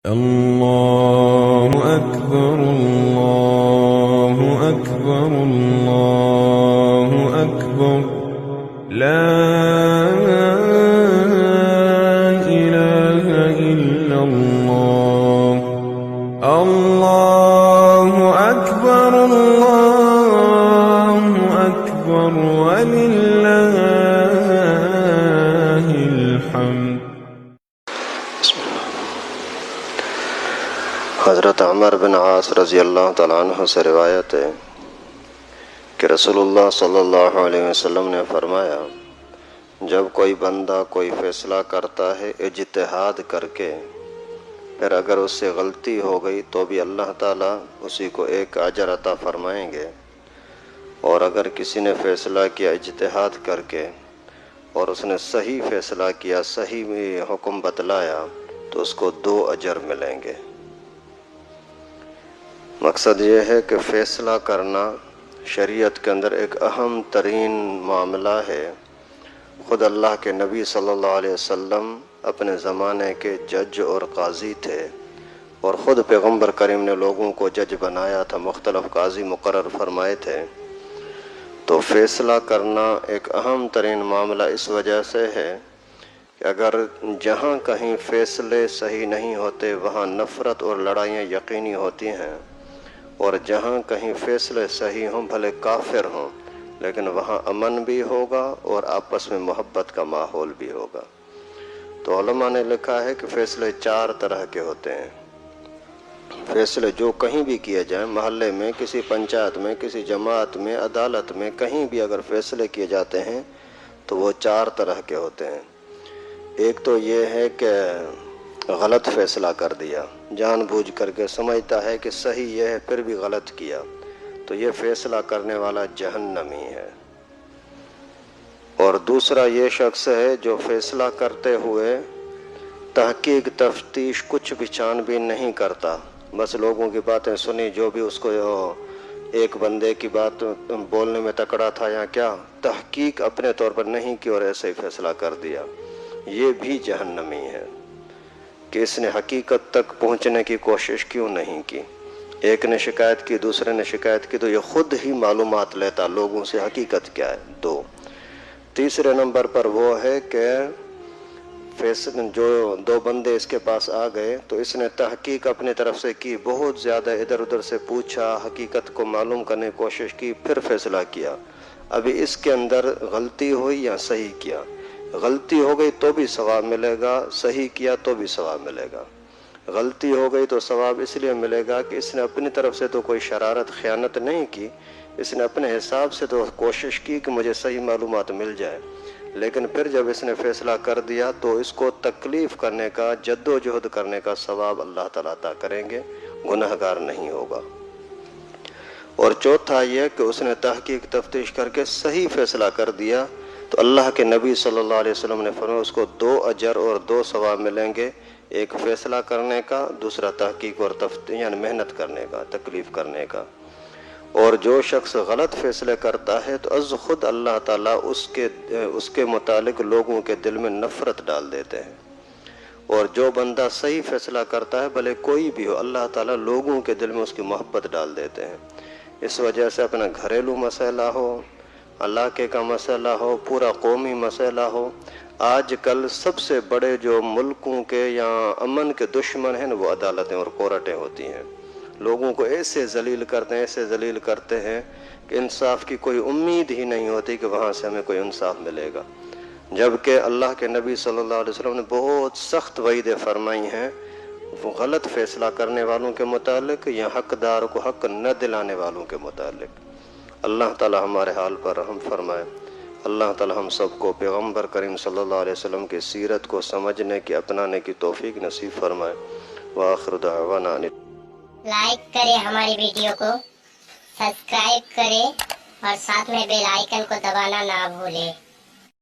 الله أكبر الله أكبر الله أكبر لا إله إلا الله الله أكبر الله أكبر ولله الحمد. حضرت عمر بن عاص رضی اللہ تعالیٰ عنہ سے روایت ہے کہ رسول اللہ صلی اللہ علیہ وسلم نے فرمایا، جب کوئی بندہ کوئی فیصلہ کرتا ہے اجتہاد کر کے، پھر اگر اس سے غلطی ہو گئی تو بھی اللہ تعالیٰ اسی کو ایک اجر عطا فرمائیں گے، اور اگر کسی نے فیصلہ کیا اجتہاد کر کے اور اس نے صحیح فیصلہ کیا، صحیح حکم بتلایا، تو اس کو 2 اجر ملیں گے۔ مقصد یہ ہے کہ فیصلہ کرنا شریعت کے اندر ایک اہم ترین معاملہ ہے۔ خود اللہ کے نبی صلی اللہ علیہ وسلم اپنے زمانے کے جج اور قاضی تھے، اور خود پیغمبر کریم نے لوگوں کو جج بنایا تھا، مختلف قاضی مقرر فرمائے تھے۔ تو فیصلہ کرنا ایک اہم ترین معاملہ اس وجہ سے ہے کہ اگر جہاں کہیں فیصلے صحیح نہیں ہوتے وہاں نفرت اور لڑائیاں یقینی ہوتی ہیں، اور جہاں کہیں فیصلے صحیح ہوں بھلے کافر ہوں لیکن وہاں امن بھی ہوگا اور آپس میں محبت کا ماحول بھی ہوگا۔ تو علماء نے لکھا ہے کہ فیصلے 4 طرح کے ہوتے ہیں۔ فیصلے جو کہیں بھی کیے جائیں، محلے میں، کسی پنچایت میں، کسی جماعت میں، عدالت میں، کہیں بھی اگر فیصلے کیے جاتے ہیں تو وہ 4 طرح کے ہوتے ہیں۔ ایک تو یہ ہے کہ غلط فیصلہ کر دیا، جان بوجھ کر کے سمجھتا ہے کہ صحیح یہ ہے پھر بھی غلط کیا، تو یہ فیصلہ کرنے والا جہنمی ہے۔ اور دوسرا یہ شخص ہے جو فیصلہ کرتے ہوئے تحقیق تفتیش کچھ بھی چھان بین نہیں کرتا، بس لوگوں کی باتیں سنی، جو بھی اس کو ایک بندے کی بات بولنے میں تکڑا تھا یا کیا، تحقیق اپنے طور پر نہیں کی اور ایسے ہی فیصلہ کر دیا، یہ بھی جہنمی ہے کہ اس نے حقیقت تک پہنچنے کی کوشش کیوں نہیں کی۔ ایک نے شکایت کی، دوسرے نے شکایت کی، تو یہ خود ہی معلومات لیتا لوگوں سے حقیقت کیا ہے۔ 2 تیسرے نمبر پر وہ ہے کہ جو 2 بندے اس کے پاس آ گئے تو اس نے تحقیق اپنی طرف سے کی، بہت زیادہ ادھر ادھر سے پوچھا، حقیقت کو معلوم کرنے کی کوشش کی، پھر فیصلہ کیا۔ ابھی اس کے اندر غلطی ہوئی یا صحیح کیا، غلطی ہو گئی تو بھی ثواب ملے گا، صحیح کیا تو بھی ثواب ملے گا۔ غلطی ہو گئی تو ثواب اس لیے ملے گا کہ اس نے اپنی طرف سے تو کوئی شرارت خیانت نہیں کی، اس نے اپنے حساب سے تو کوشش کی کہ مجھے صحیح معلومات مل جائے، لیکن پھر جب اس نے فیصلہ کر دیا تو اس کو تکلیف کرنے کا، جد و جہد کرنے کا ثواب اللہ تعالیٰ عطا کریں گے، گنہگار نہیں ہوگا۔ اور چوتھا یہ کہ اس نے تحقیق تفتیش کر کے صحیح فیصلہ کر دیا تو اللہ کے نبی صلی اللہ علیہ وسلم نے فرمایا اس کو 2 اجر اور 2 ثواب ملیں گے، ایک فیصلہ کرنے کا، دوسرا تحقیق اور تفتیش یعنی محنت کرنے کا، تکلیف کرنے کا۔ اور جو شخص غلط فیصلے کرتا ہے تو از خود اللہ تعالیٰ اس کے متعلق لوگوں کے دل میں نفرت ڈال دیتے ہیں، اور جو بندہ صحیح فیصلہ کرتا ہے بھلے کوئی بھی ہو، اللہ تعالیٰ لوگوں کے دل میں اس کی محبت ڈال دیتے ہیں۔ اس وجہ سے اپنا گھریلو مسئلہ ہو، علاقے کا مسئلہ ہو، پورا قومی مسئلہ ہو، آج کل سب سے بڑے جو ملکوں کے یا امن کے دشمن ہیں وہ عدالتیں اور کورٹیں ہوتی ہیں۔ لوگوں کو ایسے ذلیل کرتے ہیں کہ انصاف کی کوئی امید ہی نہیں ہوتی کہ وہاں سے ہمیں کوئی انصاف ملے گا، جبکہ اللہ کے نبی صلی اللہ علیہ وسلم نے بہت سخت وعیدیں فرمائی ہیں غلط فیصلہ کرنے والوں کے متعلق یا حقدار کو حق نہ دلانے والوں کے متعلق۔ اللہ تعالی ہمارے حال پر رحم فرمائے۔ اللہ تعالی ہم سب کو پیغمبر کریم صلی اللہ علیہ وسلم کی سیرت کو سمجھنے کی، اپنانے کی توفیق نصیب فرمائے۔ وآخر دعوانا لائک کریں ہماری ویڈیو کو، سبسکرائب کریں اور ساتھ میں بیل آئیکن کو دبانا نہ بھولیں۔